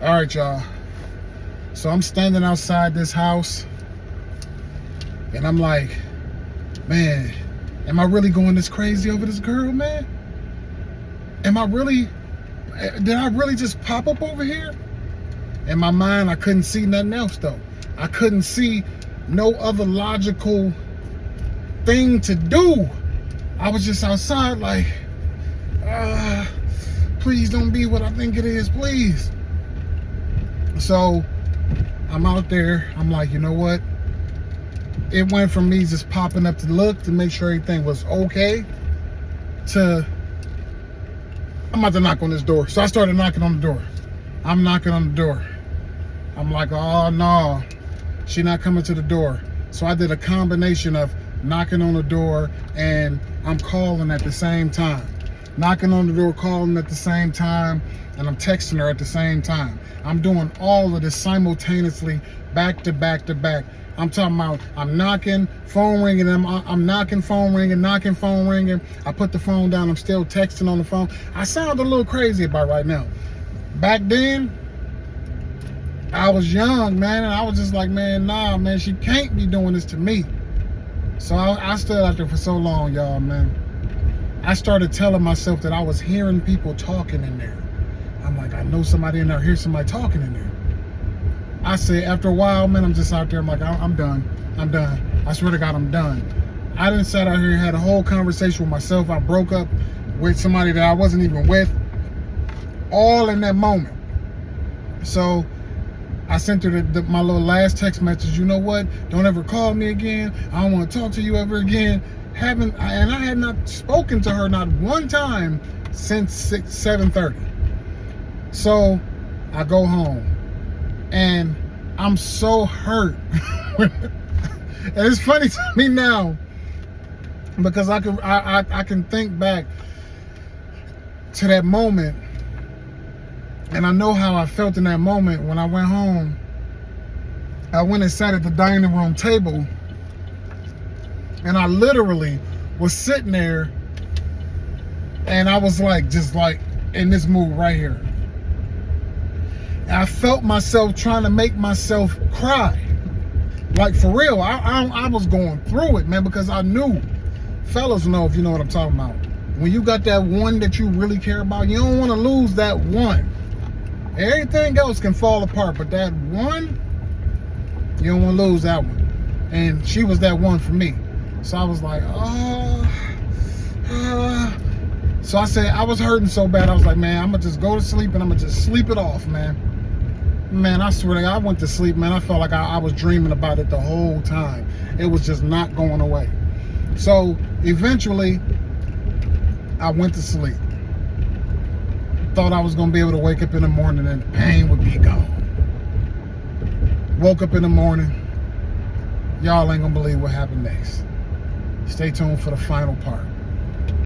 All right, y'all. So I'm standing outside this house, and I'm like, man, am I really going this crazy over this girl, man? Did I really just pop up over here? In my mind, I couldn't see nothing else, though. I couldn't see no other logical thing to do. I was just outside like, please don't be what I think it is, please. So I'm out there. I'm like, you know what? It went from me just popping up to look to make sure everything was okay to I'm about to knock on this door. So I started knocking on the door. I'm knocking on the door. I'm like, oh no, she not coming to the door. So I did a combination of knocking on the door and I'm calling at the same time. Knocking on the door, calling at the same time, and I'm texting her at the same time. I'm doing all of this simultaneously, back to back to back. I'm talking about, I'm knocking, phone ringing, I'm knocking, phone ringing, knocking, phone ringing. I put the phone down, I'm still texting on the phone. I sound a little crazy about right now. Back then, I was young, man, and I was just like, man, nah, man, she can't be doing this to me. So I stood out there for so long, y'all, man. I started telling myself that I was hearing people talking in there. I'm like, I know somebody in there, I hear somebody talking in there. I said, after a while, man, I'm just out there, I'm like, I'm done. I swear to God, I'm done. I done sat out here and had a whole conversation with myself. I broke up with somebody that I wasn't even with, all in that moment. So I sent her my little last text message. You know what? Don't ever call me again. I don't want to talk to you ever again. And I had not spoken to her not one time since 7:30. So I go home and I'm so hurt. And it's funny to me now because I can think back to that moment, and I know how I felt in that moment. When I went home, I went and sat at the dining room table, and I literally was sitting there, and I was like, just like in this mood right here. And I felt myself trying to make myself cry. Like, for real, I was going through it, man, because I knew, fellas know if you know what I'm talking about. When you got that one that you really care about, you don't want to lose that one. Everything else can fall apart, but that one, you don't want to lose that one. And she was that one for me. So I was like, So I said, I was hurting so bad, I was like, man, I'm going to just go to sleep and I'm going to just sleep it off, man. Man, I swear to God, I went to sleep, man. I felt like I was dreaming about it the whole time. It was just not going away. So eventually, I went to sleep. Thought I was going to be able to wake up in the morning and the pain would be gone. Woke up in the morning. Y'all ain't going to believe what happened next. Stay tuned for the final part.